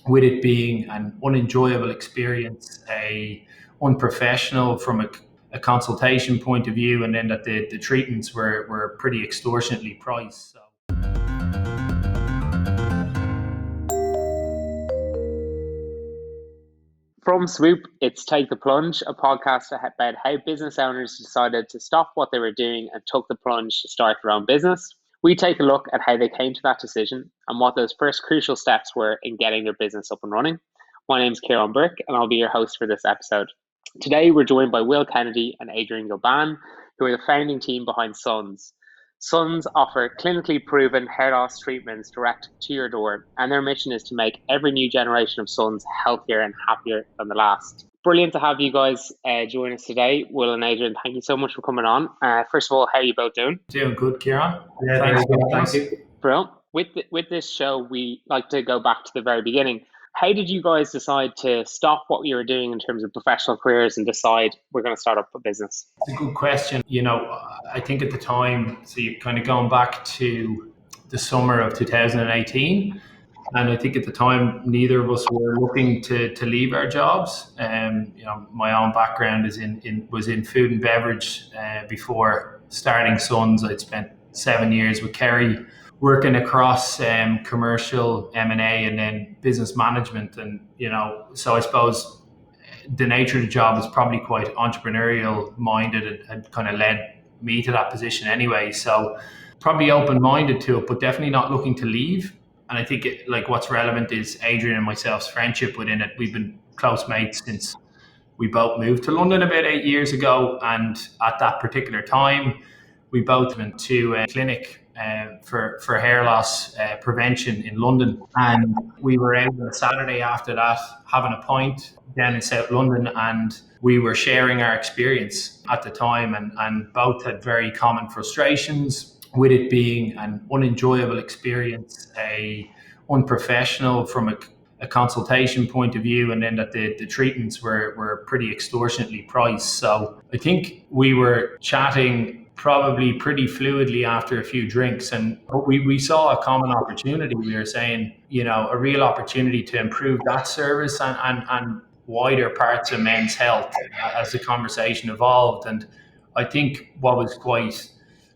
with it being an unenjoyable experience, a unprofessional from a consultation point of view, and then that the treatments were pretty extortionately priced. So. From Swoop, it's Take the Plunge, a podcast about how business owners decided to stop what they were doing and took the plunge to start their own business. We take a look at how they came to that decision and what those first crucial steps were in getting their business up and running. My name is Kieran Burke, and I'll be your host for this episode. Today, we're joined by Will Kennedy and Adrian Gilbane, who are the founding team behind Suns. Suns offer clinically proven hair loss treatments direct to your door, and their mission is to make every new generation of Suns healthier and happier than the last. Brilliant to have you guys join us today. Will and Adrian, thank you so much for coming on. First of all, how are you both doing? Doing good, Kieran. Yeah, Thanks. thank you. Brilliant. With this show, we like to go back to the very beginning. How did you guys decide to stop what you were doing in terms of professional careers and decide we're going to start up a business? It's a good question. I think at the time, so you're kind of going back to the summer of 2018. And I think at the time, neither of us were looking to leave our jobs. My own background was in food and beverage. Before starting Suns, I'd spent 7 years with Kerry, working across commercial M&A and then business management. And, so I suppose the nature of the job is probably quite entrepreneurial minded and kind of led me to that position anyway. So probably open-minded to it, but definitely not looking to leave. And I think what's relevant is Adrian and myself's friendship within it. We've been close mates since we both moved to London about 8 years ago. And at that particular time, we both went to a clinic for hair loss prevention in London. And we were out on a Saturday after that having a pint down in South London, and we were sharing our experience at the time, and both had very common frustrations with it being an unenjoyable experience, a unprofessional from a consultation point of view, and then that the treatments were pretty extortionately priced. So I think we were chatting probably pretty fluidly after a few drinks, and we saw a common opportunity. We were saying, a real opportunity to improve that service and wider parts of men's health as the conversation evolved. And I think what was quite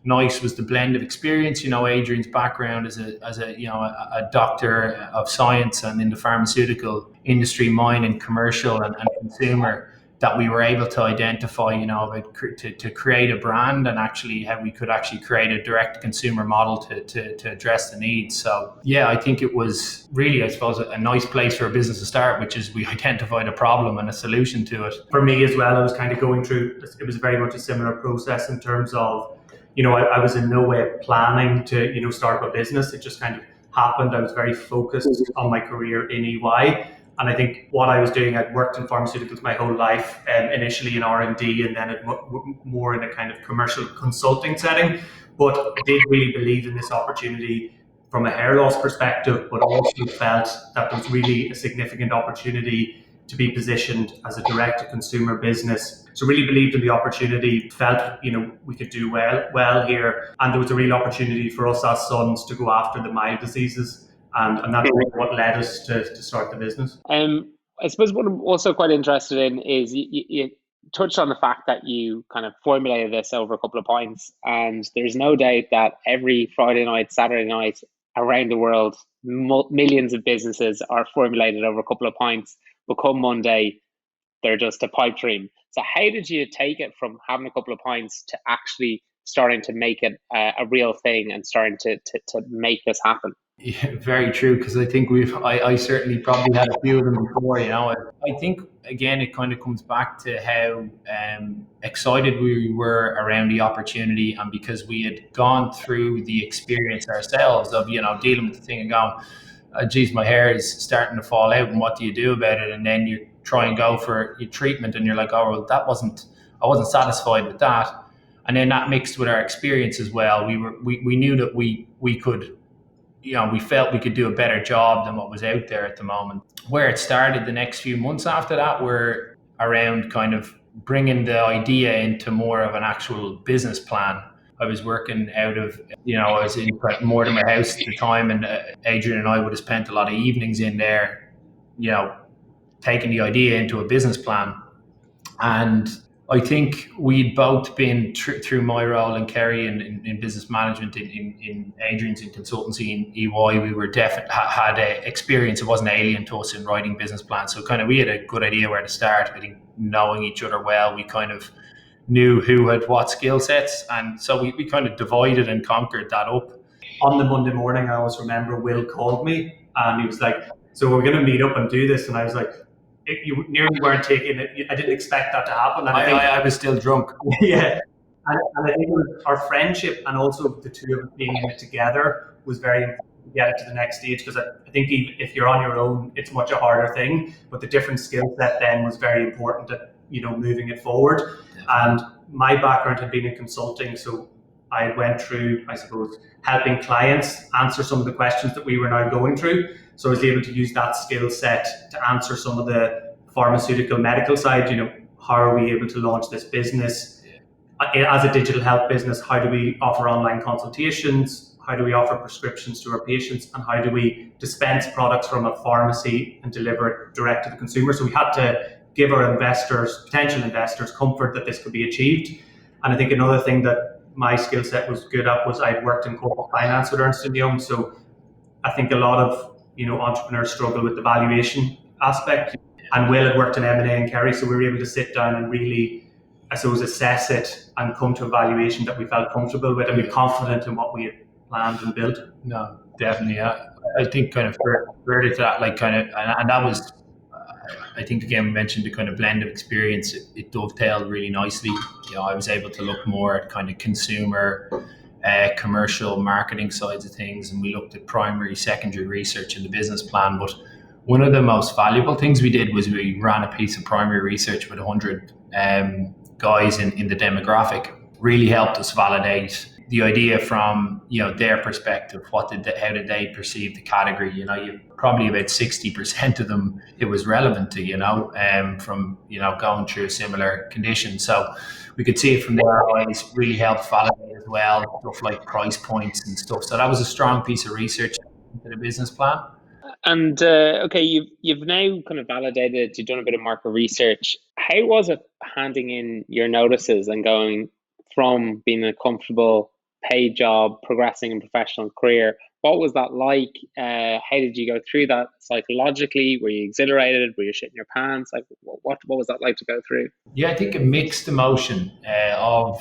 nice was the blend of experience. Adrian's background as a doctor of science and in the pharmaceutical industry, mine in commercial and consumer, that we were able to identify, to create a brand and actually how we could actually create a direct consumer model to address the needs. So yeah, I think it was really, I suppose, a nice place for a business to start, which is we identified a problem and a solution to it. For me as well, I was kind of going through, it was very much a similar process in terms of, I was in no way planning to, start a business. It just kind of happened. I was very focused on my career in EY. And I think what I was doing, I'd worked in pharmaceuticals my whole life, initially in R&D and then more in a kind of commercial consulting setting. But I did really believe in this opportunity from a hair loss perspective, but also felt that there was really a significant opportunity to be positioned as a direct-to-consumer business. So really believed in the opportunity, felt we could do well here. And there was a real opportunity for us as Suns to go after the mild diseases. And that's what led us to start the business. I suppose what I'm also quite interested in is you touched on the fact that you kind of formulated this over a couple of pints, and there's no doubt that every Friday night, Saturday night around the world, millions of businesses are formulated over a couple of pints, but come Monday, they're just a pipe dream. So how did you take it from having a couple of pints to actually starting to make it a real thing and starting to make this happen? Yeah, very true, because I think I certainly probably had a few of them before. I think again it kind of comes back to how excited we were around the opportunity, and because we had gone through the experience ourselves of dealing with the thing and going, geez, my hair is starting to fall out, and what do you do about it? And then you try and go for your treatment, and you're like, oh well, I wasn't satisfied with that. And then that mixed with our experience as well. We knew that we could. We felt we could do a better job than what was out there at the moment. Where it started the next few months after that were around kind of bringing the idea into more of an actual business plan. I was working out of, I was in Mortimer House at the time, and Adrian and I would have spent a lot of evenings in there taking the idea into a business plan. And I think we'd both been through my role in Kerry in business management, in Adrian's in consultancy, in EY, we were definitely had a experience. It wasn't alien to us in writing business plans. So kind of we had a good idea where to start. I think knowing each other well, we kind of knew who had what skill sets. And so we kind of divided and conquered that up. On the Monday morning, I always remember Will called me and he was like, so we're going to meet up and do this. And I was like, you nearly weren't taking it. I didn't expect that to happen. And I was still drunk. Yeah. And I think our friendship and also the two of us being in it together was very important to get it to the next stage, because I think if you're on your own, it's much a harder thing. But the different skill set then was very important at, moving it forward. And my background had been in consulting, so I went through, I suppose, helping clients answer some of the questions that we were now going through. So I was able to use that skill set to answer some of the pharmaceutical medical side. How are we able to launch this business as a digital health business? How do we offer online consultations? How do we offer prescriptions to our patients? And how do we dispense products from a pharmacy and deliver it direct to the consumer? So we had to give our potential investors, comfort that this could be achieved. And I think another thing that my skill set was good at was I'd worked in corporate finance with Ernst & Young. So I think a lot of entrepreneurs struggle with the valuation aspect. And Will had worked in M&A in Kerry, so we were able to sit down and really, I suppose, assess it and come to a valuation that we felt comfortable with and we were confident in what we had planned and built. No, definitely. I think kind of further to that, and that was, I think again we mentioned the kind of blend of experience. It dovetailed really nicely. I was able to look more at kind of consumer, commercial marketing sides of things, and we looked at primary, secondary research in the business plan. But one of the most valuable things we did was we ran a piece of primary research with 100 guys in the demographic. Really helped us validate the idea from their perspective. How did they perceive the category? You probably about 60% of them it was relevant to, from going through a similar condition. So we could see it from their eyes. Really helped validate as well stuff like price points and stuff. So that was a strong piece of research into the business plan. And okay, you've now kind of validated. You've done a bit of market research. How was it handing in your notices and going from being a comfortable paid job, progressing in professional career? What was that like? How did you go through that psychologically? Were you exhilarated? Were you shitting your pants? Like, what was that like to go through? Yeah, I think a mixed emotion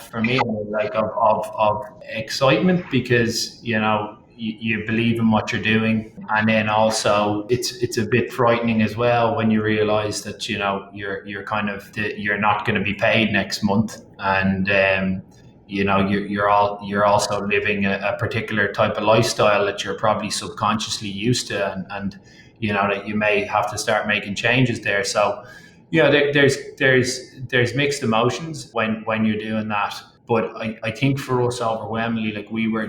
for me, of excitement, because you believe in what you're doing, and then also it's a bit frightening as well when you realize that you're kind of you're not going to be paid next month, and you're also living a particular type of lifestyle that you're probably subconsciously used to, and that you may have to start making changes there. So there's mixed emotions when you're doing that. But I think for us overwhelmingly,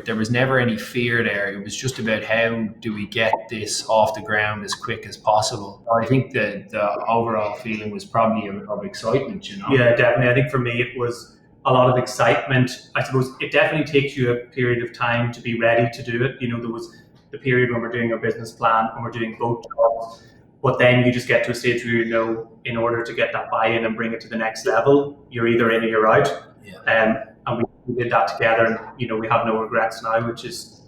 there was never any fear there. It was just about how do we get this off the ground as quick as possible. I think the overall feeling was probably of excitement, Yeah, definitely. I think for me it was a lot of excitement. I suppose it definitely takes you a period of time to be ready to do it. There was the period when we're doing our business plan and we're doing both jobs. But then you just get to a stage where in order to get that buy-in and bring it to the next level, you're either in or you're out. Yeah. And we did that together, and we have no regrets now, which is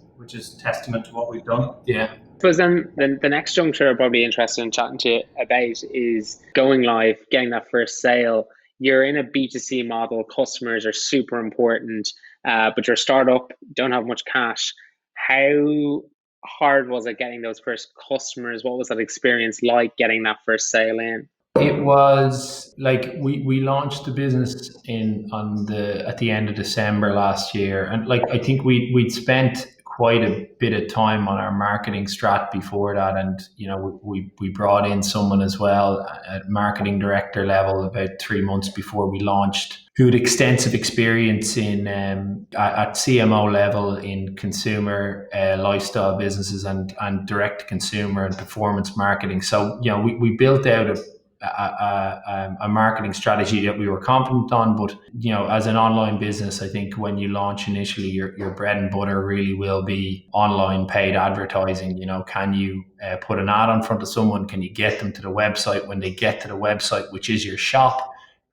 testament to what we've done. Yeah. Because then the next juncture I'm probably interested in chatting to you about is going live, getting that first sale. You're in a B2C model, customers are super important, but you're a startup, don't have much cash. How hard was it getting those first customers? What was that experience like, getting that first sale in? It was like we launched the business at the end of December last year, and I think we'd spent quite a bit of time on our marketing strat before that, and we brought in someone as well at marketing director level about 3 months before we launched, who had extensive experience in at CMO level in consumer lifestyle businesses and direct to consumer and performance marketing. So we built out a marketing strategy that we were confident on. But, as an online business, I think when you launch initially, your bread and butter really will be online paid advertising. Can you put an ad in front of someone? Can you get them to the website? When they get to the website, which is your shop,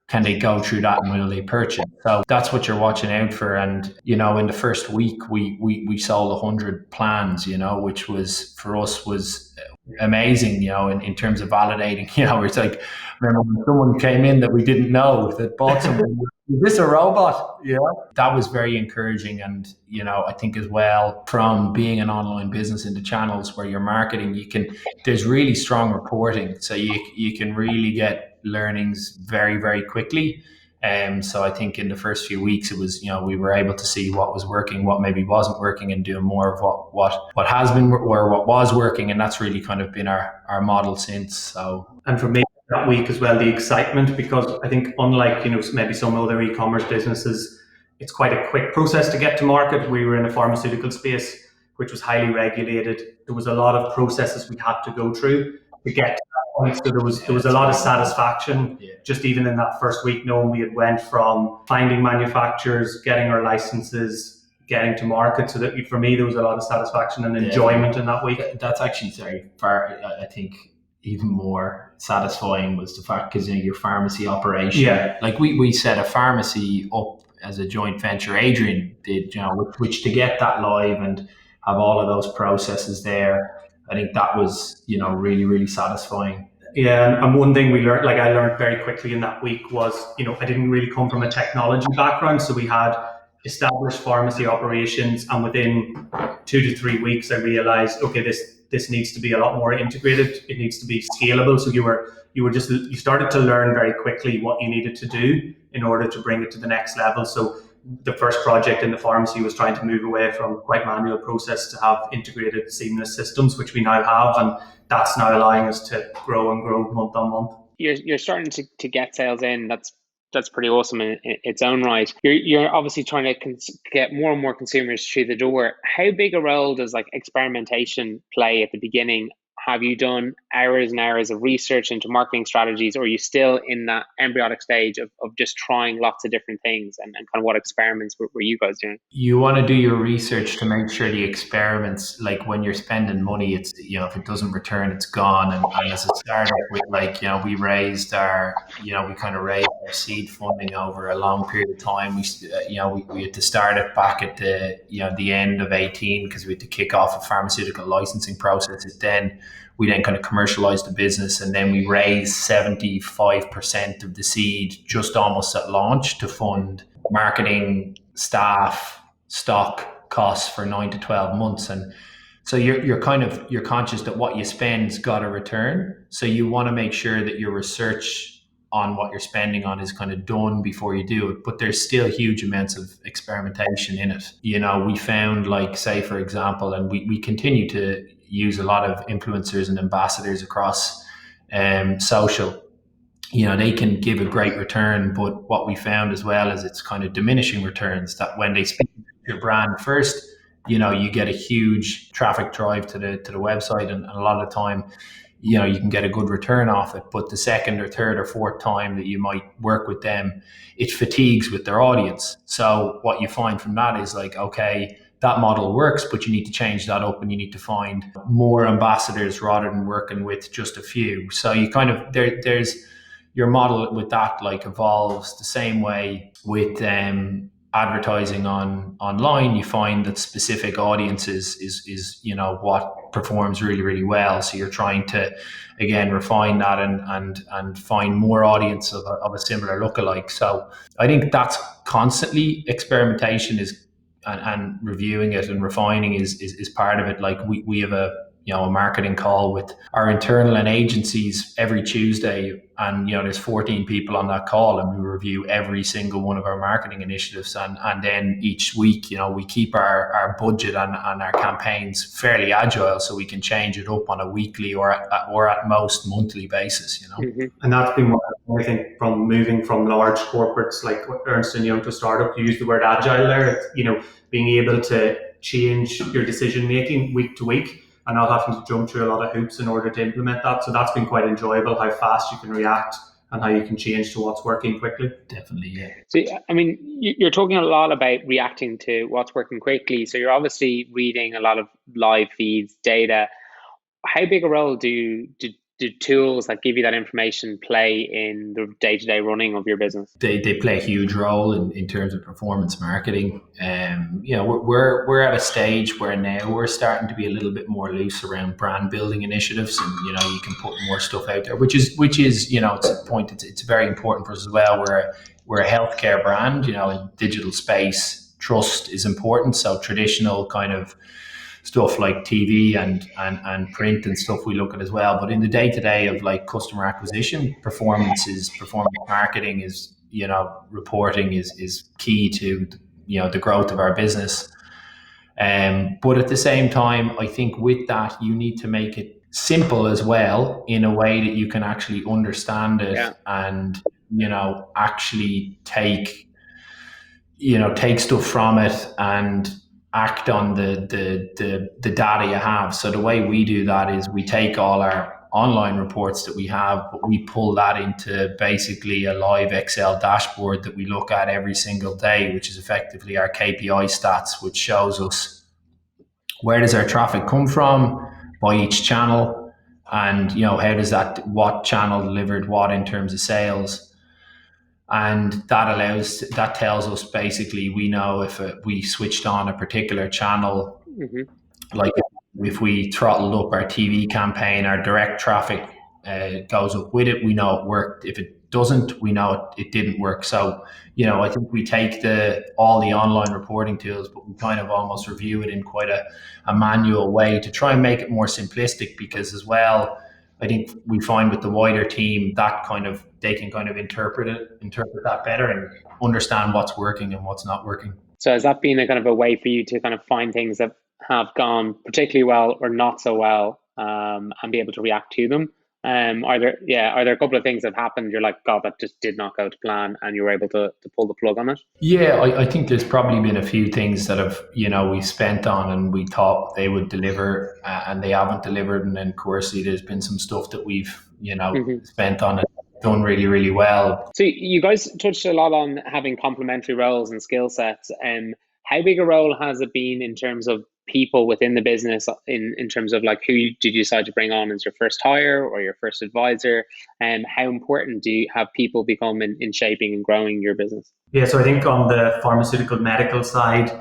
can they go through that and will they purchase? So that's what you're watching out for. And, in the first week, we sold 100 plans, which was, for us, was amazing, in terms of validating, it's like, remember when someone came in that we didn't know that bought something, is this a robot? That was very encouraging. And, I think as well, from being an online business into channels where you're marketing, there's really strong reporting. So you can really get learnings very, very quickly. So I think in the first few weeks, it was, we were able to see what was working, what maybe wasn't working, and doing more of what has been, or what was working. And that's really kind of been our model since. So, and for me that week as well, the excitement, because I think unlike, maybe some other e-commerce businesses, it's quite a quick process to get to market. We were in a pharmaceutical space, which was highly regulated. There was a lot of processes we had to go through to get to that point. So there was a lot of satisfaction just even in that first week, knowing we had went from finding manufacturers, getting our licenses, getting to market. So that for me, there was a lot of satisfaction and enjoyment in that week. That's actually very far. I think even more satisfying was the fact, because your pharmacy operation, like we set a pharmacy up as a joint venture. Adrian did, which to get that live and have all of those processes there, I think that was, really, really satisfying. Yeah, and one thing we learned, like I learned very quickly in that week, was, I didn't really come from a technology background. So we had established pharmacy operations, and within 2 to 3 weeks, I realized, okay, this needs to be a lot more integrated. It needs to be scalable. So you started to learn very quickly what you needed to do in order to bring it to the next level. So the first project in the pharmacy was trying to move away from quite manual process to have integrated, seamless systems, which we now have, and that's now allowing us to grow and grow month on month. You're starting to get sales in. That's pretty awesome in its own right. You're obviously trying to get more and more consumers through the door. How big a role does experimentation play at the beginning? Have you done hours and hours of research into marketing strategies, or are you still in that embryonic stage of just trying lots of different things, and kind of what experiments were you guys doing? You want to do your research to make sure the experiments, like when you're spending money, it's, if it doesn't return, it's gone. And as a startup, we we raised we kind of raised our seed funding over a long period of time. We had to start it back at the end of 18, because we had to kick off a pharmaceutical licensing process. We then kind of commercialized the business, and then we raised 75% of the seed just almost at launch to fund marketing, staff, stock costs for 9 to 12 months. And so you're conscious that what you spend's got a return. So you want to make sure that your research on what you're spending on is kind of done before you do it. But there's still huge amounts of experimentation in it. We found, say, for example, and we continue to use a lot of influencers and ambassadors across social. They can give a great return, but what we found as well is it's kind of diminishing returns, that when they speak to your brand first, you get a huge traffic drive to the website, and a lot of the time, you can get a good return off it. But the second or third or fourth time that you might work with them, it fatigues with their audience. So what you find from that is okay, that model works, but you need to change that up, and you need to find more ambassadors rather than working with just a few. So you kind of, there's your model with that evolves the same way with advertising online. You find that specific audiences is what performs really, really well. So you're trying to, again, refine that and find more audience of a similar lookalike. So I think that's constantly experimentation and reviewing it and refining is part of it. We have a marketing call with our internal and agencies every Tuesday, and there's 14 people on that call, and we review every single one of our marketing initiatives, and then each week we keep our budget and our campaigns fairly agile, so we can change it up on a weekly or at most monthly basis. Mm-hmm. And that's been what I think, from moving from large corporates like Ernst & Young to startup. You use the word agile there. It's, being able to change your decision making week to week. and not having to jump through a lot of hoops in order to implement that. So that's been quite enjoyable, how fast you can react and how you can change to what's working quickly. Definitely, yeah. So, I mean, you're talking a lot about reacting to what's working quickly. So you're obviously reading a lot of live feeds, data. How big a role do tools that give you that information play in the day-to-day running of your business? They play a huge role in terms of performance marketing. We're at a stage where now we're starting to be a little bit more loose around brand building initiatives, and you can put more stuff out there, which is it's a point. It's very important for us as well. We're a healthcare brand. In digital space, trust is important. So traditional kind of stuff like TV and print and stuff we look at as well. But in the day-to-day of like customer acquisition, performance marketing is, reporting is key to, the growth of our business. But at the same time, I think with that, you need to make it simple as well in a way that you can actually understand it and, actually take stuff from it and act on the data you have. So the way we do that is we take all our online reports that we have, but we pull that into basically a live Excel dashboard that we look at every single day, which is effectively our KPI stats, which shows us where does our traffic come from by each channel, and what channel delivered what in terms of sales. And that tells us basically, we know if we switched on a particular channel, like if we throttled up our TV campaign, our direct traffic goes up with it, we know it worked. If it doesn't, we know it didn't work. So, I think we take all the online reporting tools, but we kind of almost review it in quite a manual way to try and make it more simplistic, because as well, I think we find with the wider team that they can kind of interpret that better and understand what's working and what's not working. So has that been a kind of a way for you to kind of find things that have gone particularly well or not so well, and be able to react to them? Are there a couple of things that happened you're like, God, that just did not go to plan, and you were able to pull the plug on it? Yeah, I think there's probably been a few things that have, we spent on and we thought they would deliver, and they haven't delivered. And then, of course, there's been some stuff that we've, spent on and done really, really well. So you guys touched a lot on having complementary roles and skill sets. How big a role has it been in terms of people within the business, in terms of like, who did you decide to bring on as your first hire or your first advisor? And how important do you have people become in shaping and growing your business? Yeah, so I think on the pharmaceutical medical side,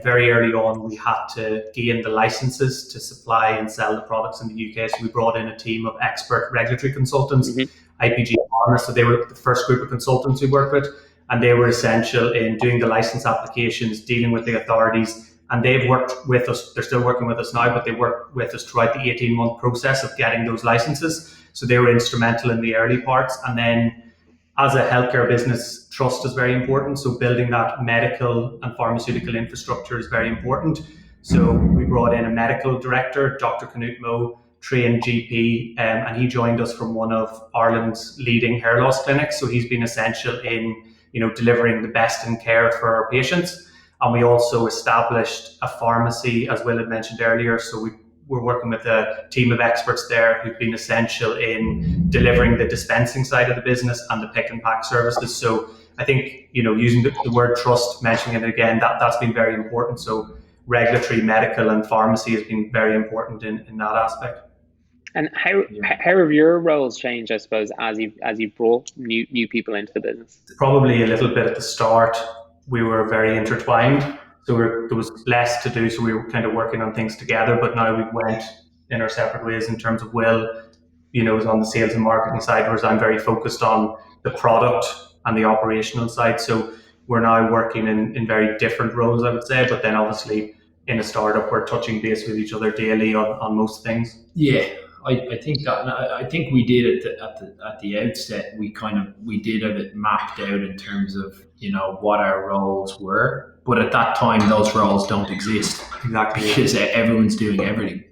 very early on, we had to gain the licenses to supply and sell the products in the UK. So we brought in a team of expert regulatory consultants, IPG Pharma. So they were the first group of consultants we worked with, and they were essential in doing the license applications, dealing with the authorities. And they've worked with us, they're still working with us now, but they worked with us throughout the 18-month process of getting those licenses. So they were instrumental in the early parts. And then as a healthcare business, trust is very important. So building that medical and pharmaceutical infrastructure is very important. So we brought in a medical director, Dr. Knut Moe, trained GP, and he joined us from one of Ireland's leading hair loss clinics. So he's been essential in, delivering the best in care for our patients. And we also established a pharmacy, as Will had mentioned earlier. So we're working with a team of experts there who've been essential in delivering the dispensing side of the business and the pick and pack services. So I think, using the word trust, mentioning it again, that's been very important. So regulatory, medical and pharmacy has been very important in that aspect. And how have your roles changed, I suppose, as you've brought new people into the business? Probably a little bit at the start. We were very intertwined, so there was less to do, so we were kind of working on things together. But now we went in our separate ways in terms of Will, is on the sales and marketing side, whereas I'm very focused on the product and the operational side. So we're now working in very different roles, I would say. But then obviously in a startup, we're touching base with each other daily on most things. Yeah. I think that, I think we did it at the outset. We did have it mapped out in terms of what our roles were, but at that time those roles don't exist. Exactly, because everyone's doing everything.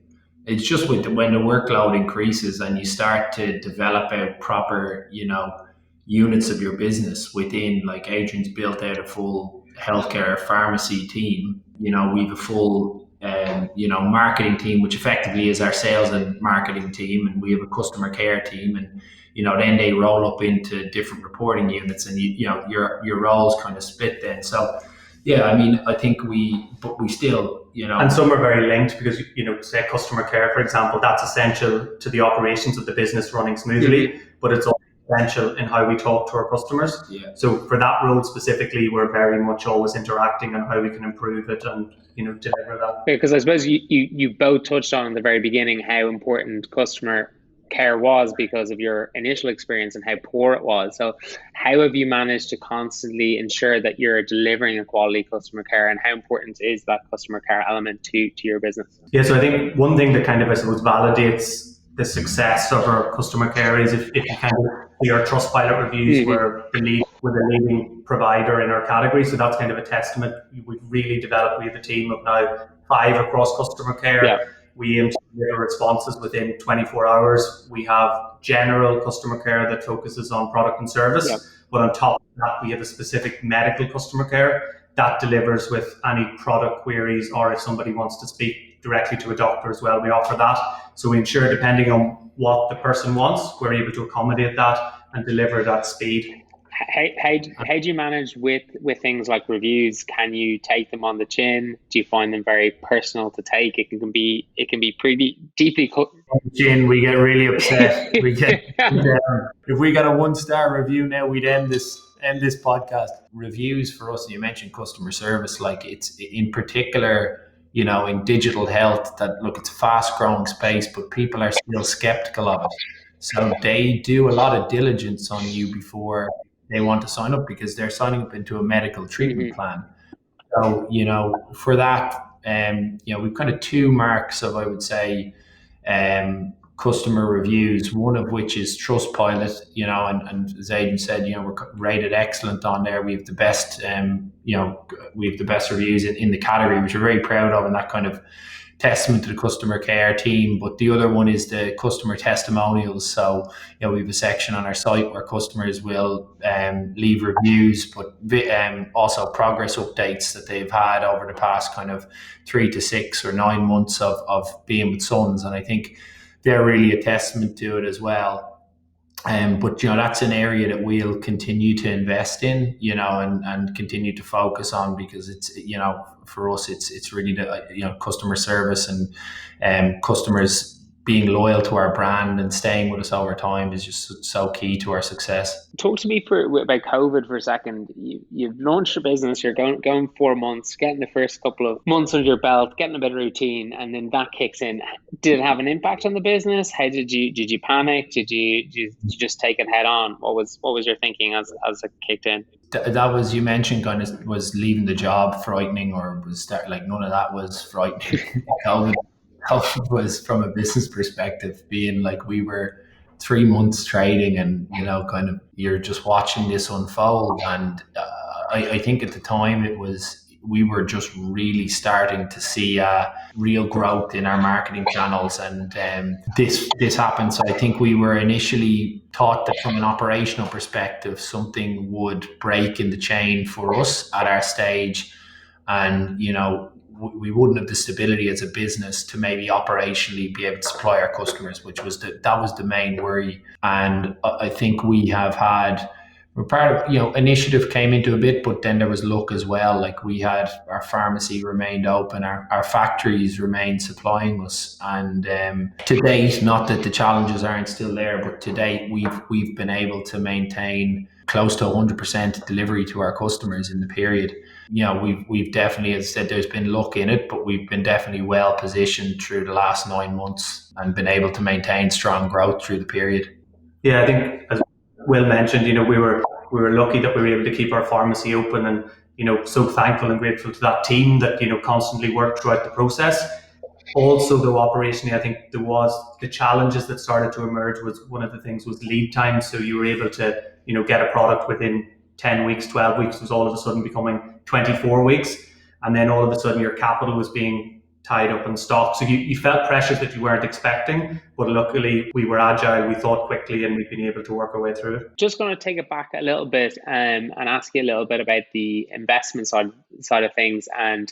It's just when the workload increases and you start to develop out proper units of your business within, like Adrian's built out a full healthcare pharmacy team. We've a full marketing team, which effectively is our sales and marketing team, and we have a customer care team, and then they roll up into different reporting units, and your roles kind of split then. So yeah, I mean, I think we still, and some are very linked because say customer care, for example, that's essential to the operations of the business running smoothly, but it's also essential in how we talk to our customers. Yeah. So for that role specifically, we're very much always interacting on how we can improve it and deliver that. Because I suppose you both touched on in the very beginning how important customer care was because of your initial experience and how poor it was. So how have you managed to constantly ensure that you're delivering a quality customer care, and how important is that customer care element to your business? Yeah, so I think one thing that kind of, I suppose, validates the success of our customer care is if you kind of see our Trustpilot reviews, we're the leading provider in our category. So that's kind of a testament. We've really developed. We have a team of now 5 across customer care. Yeah. We aim to deliver responses within 24 hours. We have general customer care that focuses on product and service. Yeah. But on top of that, we have a specific medical customer care that delivers with any product queries, or if somebody wants to speak directly to a doctor as well, we offer that. So we ensure, depending on what the person wants, we're able to accommodate that and deliver that speed. How do you manage with things like reviews? Can you take them on the chin? Do you find them very personal to take? It can be pretty deeply cut. On the chin, we get really upset. If we got a 1-star review now, we'd end this podcast. Reviews for us, you mentioned customer service, like it's in particular, in digital health, that look, it's a fast growing space, but people are still skeptical of it. So they do a lot of diligence on you before they want to sign up, because they're signing up into a medical treatment plan. So, for that, we've kind of 2 marks of, I would say, customer reviews, one of which is Trustpilot, and as Adrian said, we're rated excellent on there. We have the best, we have the best reviews in the category, which we're very proud of, and that kind of testament to the customer care team. But the other one is the customer testimonials. So, we have a section on our site where customers will leave reviews, but also progress updates that they've had over the past kind of 3 to 6 or 9 months of being with Sons. And I think they're really a testament to it as well. But that's an area that we'll continue to invest in, and continue to focus on, because it's, for us, it's really the customer service and customers being loyal to our brand and staying with us over time is just so key to our success. Talk to me about COVID for a second. You've launched your business, you're going 4 months, getting the first couple of months under your belt, getting a bit of routine, and then that kicks in. Did it have an impact on the business? How did you panic? Did you just take it head on? What was your thinking as it kicked in? That was, you mentioned, kind of, was leaving the job frightening, or was that, like, none of that was frightening? COVID was, from a business perspective, being like, we were 3 months trading, and kind of, you're just watching this unfold. And I think at the time we were just really starting to see real growth in our marketing channels, and this happened. So I think we were initially thought that from an operational perspective, something would break in the chain for us at our stage, and we wouldn't have the stability as a business to maybe operationally be able to supply our customers, which was that was the main worry. And I think we have had, we're part of, initiative came into a bit, but then there was luck as well. Like, we had, our pharmacy remained open, our factories remained supplying us, and to date, not that the challenges aren't still there, but to date we've been able to maintain close to 100% delivery to our customers in the period. We've definitely, as I said, there's been luck in it, but we've been definitely well positioned through the last 9 months and been able to maintain strong growth through the period. Yeah, I think, as Will mentioned, we were lucky that we were able to keep our pharmacy open, and so thankful and grateful to that team that constantly worked throughout the process. Also, though, operationally, I think there was the challenges that started to emerge. Was one of the things was lead time. So you were able to get a product within 10 weeks, 12 weeks was all of a sudden becoming 24 weeks. And then all of a sudden your capital was being tied up in stock. So you felt pressures that you weren't expecting, but luckily we were agile, we thought quickly, and we've been able to work our way through it. Just going to take it back a little bit and ask you a little bit about the investment side of things, and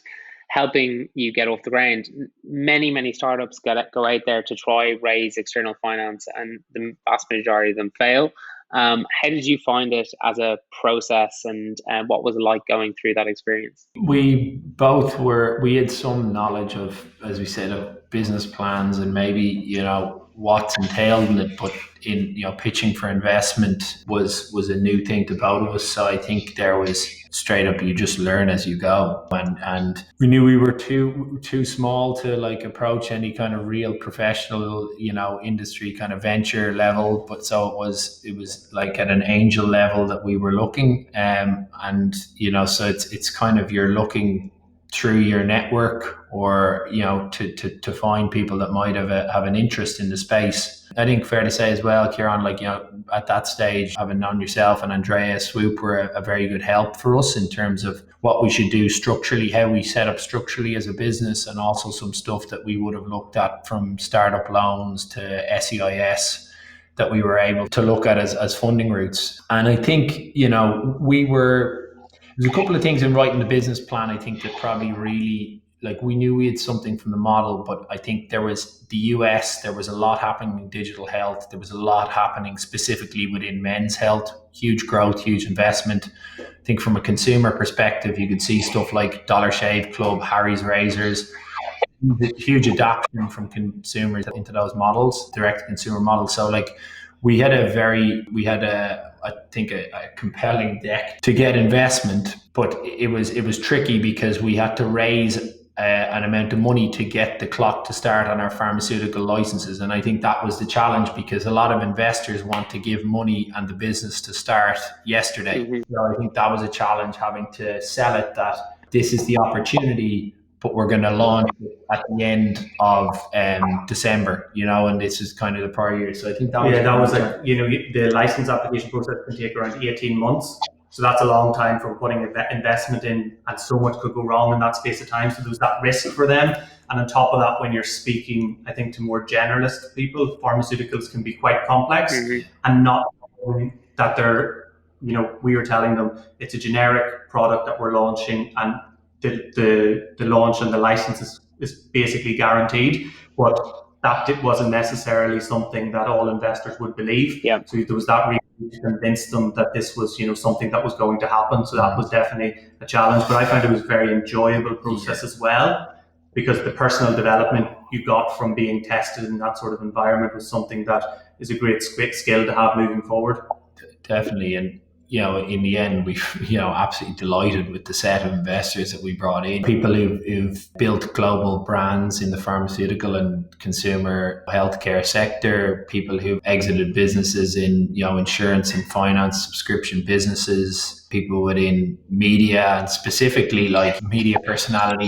helping you get off the ground. Many startups go out there to try raise external finance, and the vast majority of them fail. How did you find it as a process, and what was it like going through that experience? We had some knowledge of, as we said, of business plans and maybe, what's entailed in it, but pitching for investment was a new thing to both of us. So I think there was straight up, you just learn as you go. And we knew we were too small to like approach any kind of real professional, industry kind of venture level. But so it was like at an angel level that we were looking. So it's kind of, you're looking through your network, or to find people that might have an interest in the space. I think fair to say as well, Kieran, at that stage, having known yourself and Andrea, Swoop were a very good help for us in terms of what we should do structurally, how we set up structurally as a business, and also some stuff that we would have looked at, from startup loans to SEIS, that we were able to look at as funding routes. And I think, there's a couple of things in writing the business plan, I think, that probably really, we knew we had something from the model, but I think there was the US, there was a lot happening in digital health. There was a lot happening specifically within men's health, huge growth, huge investment. I think from a consumer perspective, you could see stuff like Dollar Shave Club, Harry's Razors, huge adoption from consumers into those models, direct to consumer models. So we had I think a compelling deck to get investment, but it was tricky because we had to raise an amount of money to get the clock to start on our pharmaceutical licenses. And I think that was the challenge, because a lot of investors want to give money and the business to start yesterday. Mm-hmm. So I think that was a challenge, having to sell it that this is the opportunity, but we're going to launch it at the end of December, and this is kind of the prior year. So I think that was the license application process can take around 18 months. So that's a long time for putting investment in, and so much could go wrong in that space of time. So there's that risk for them. And on top of that, when you're speaking, I think, to more generalist people, pharmaceuticals can be quite complex, mm-hmm. and not that they're, we were telling them it's a generic product that we're launching, and the launch and the license is basically guaranteed, but that wasn't necessarily something that all investors would believe. Yeah. So there was that reason to convince them that this was, something that was going to happen. So that was definitely a challenge, but I found it was a very enjoyable process as well, because the personal development you got from being tested in that sort of environment was something that is a great skill to have moving forward. Definitely. And in the end, we absolutely delighted with the set of investors that we brought in. People who've built global brands in the pharmaceutical and consumer healthcare sector, people who've exited businesses in, insurance and finance, subscription businesses, people within media, and specifically media personality,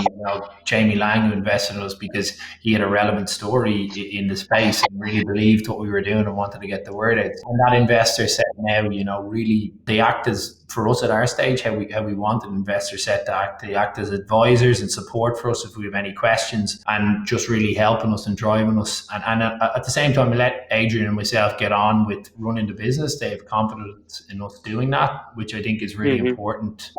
Jamie Lang, who invested in us because he had a relevant story in the space and really believed what we were doing and wanted to get the word out. And that investor set now, really, they act as, for us at our stage, how we want an investor set to act. They act as advisors and support for us if we have any questions, and just really helping us and driving us. And at the same time, we let Adrian and myself get on with running the business. They have confidence in us doing that, which I think is really mm-hmm. important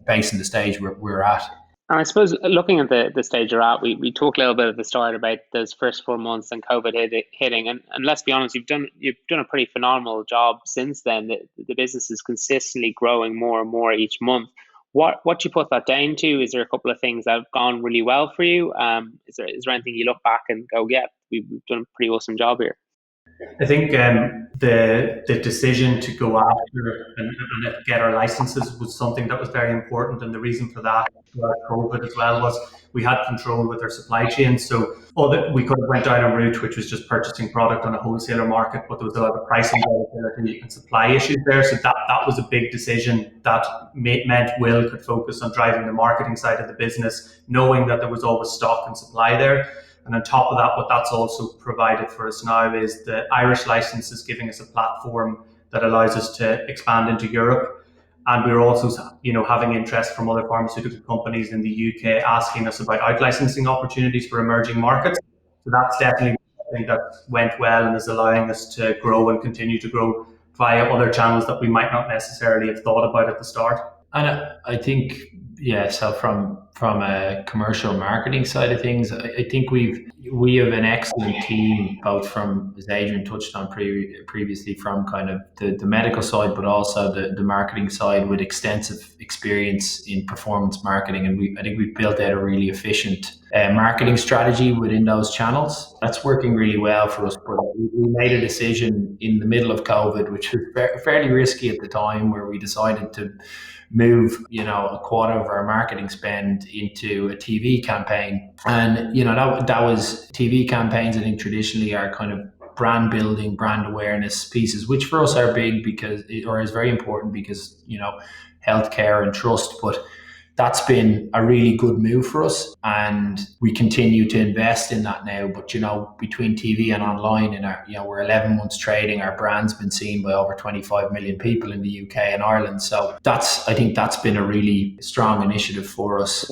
based on the stage we're at. And I suppose, looking at the stage you're at, we talked a little bit at the start about those first 4 months and COVID hitting, and let's be honest, you've done a pretty phenomenal job since then. The business is consistently growing more and more each month. What do you put that down to? Is there a couple of things that have gone really well for you? Is there anything you look back and go, yeah, we've done a pretty awesome job here? I think the decision to go after and get our licenses was something that was very important, and the reason for that, COVID as well, was we had control with our supply chain. So we could have went down a route which was just purchasing product on a wholesaler market, but there was a lot of pricing volatility and supply issues there. So that was a big decision that meant Will could focus on driving the marketing side of the business, knowing that there was always stock and supply there. And on top of that, what that's also provided for us now is the Irish license is giving us a platform that allows us to expand into Europe. And we're also, having interest from other pharmaceutical companies in the UK asking us about out-licensing opportunities for emerging markets. So that's definitely something that went well and is allowing us to grow and continue to grow via other channels that we might not necessarily have thought about at the start. And I think So from a commercial marketing side of things, I think we have an excellent team, both from, as Adrian touched on previously, from kind of the medical side, but also the marketing side, with extensive experience in performance marketing. And I think we've built out a really efficient marketing strategy within those channels. That's working really well for us. But we made a decision in the middle of COVID, which was fairly risky at the time, where we decided to move, a quarter of our marketing spend into a TV campaign. And, that was TV campaigns, I think, traditionally are kind of brand building, brand awareness pieces, which for us are big is very important because, healthcare and trust. But that's been a really good move for us, and we continue to invest in that now. But between TV and online, in our we're 11 months trading, our brand's been seen by over 25 million people in the UK and Ireland. So I think that's been a really strong initiative for us.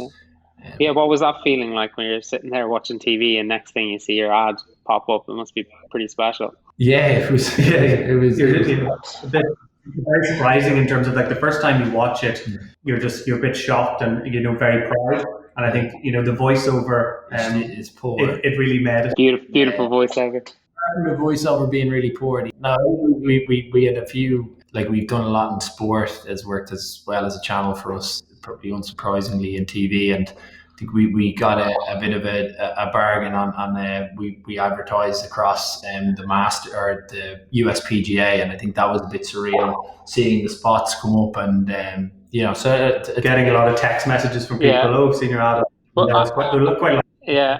Yeah, what was that feeling like when you're sitting there watching TV and next thing you see your ad pop up? It must be pretty special. Yeah, it was. Yeah, it was a bit very surprising in terms of, like, the first time you watch it, you're a bit shocked and very proud. And I think the voiceover is poor. It really made it. Beautiful voiceover. The voiceover being really poor. No, we had a few, like, we've done a lot in sport, has worked as well as a channel for us, probably unsurprisingly, in TV. And I think we got a bit of a bargain on we advertised across the Master or the USPGA, and I think that was a bit surreal, seeing the spots come up and so getting a lot of text messages from people. Oh, I've seen your ad. Well, they look quite like. Yeah.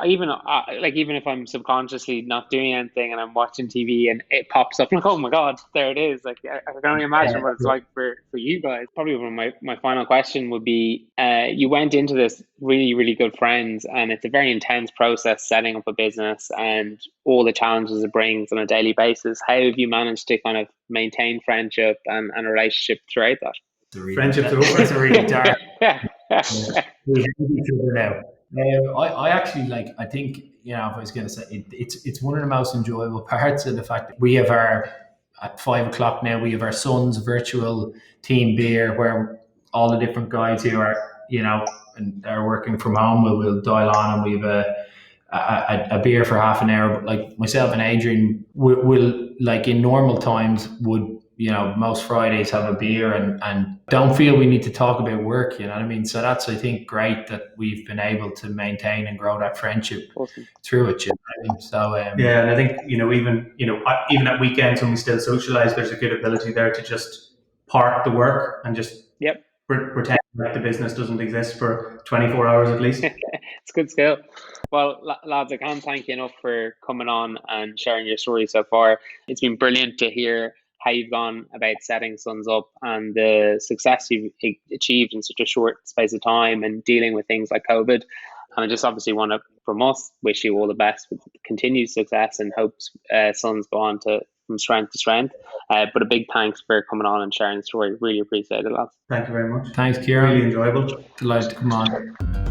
Even if I'm subconsciously not doing anything and I'm watching TV and it pops up, I'm like, oh my God, there it is. Like, I can only imagine what it's like for you guys. Probably my final question would be, you went into this really, really good friends, and it's a very intense process setting up a business and all the challenges it brings on a daily basis. How have you managed to kind of maintain friendship and a relationship throughout that? Friendship's over. It's really dark. Yeah. We hate each other now. I actually, I think, if I was going to say it's one of the most enjoyable parts of the fact that we have at 5 o'clock now, we have our son's virtual team beer, where all the different guys who are, and are working from home will dial on, and we have a beer for half an hour. But like myself and Adrian will like in normal times would, most Fridays have a beer and don't feel we need to talk about work, you know what I mean? So that's, I think, great that we've been able to maintain and grow that friendship through it, you know what I mean? So yeah, and I think, even at weekends when we still socialize, there's a good ability there to just park the work and just pretend like the business doesn't exist for 24 hours at least. It's a good skill. Well, lads, I can't thank you enough for coming on and sharing your story so far. It's been brilliant to hear how you've gone about setting Sons up and the success you've achieved in such a short space of time and dealing with things like COVID. And I just obviously want to, from us, wish you all the best with continued success and hopes Sons go on from strength to strength. But a big thanks for coming on and sharing the story. Really appreciate it, lads. Thank you very much. Thanks, Kieran. Really enjoyable. Delighted to come on.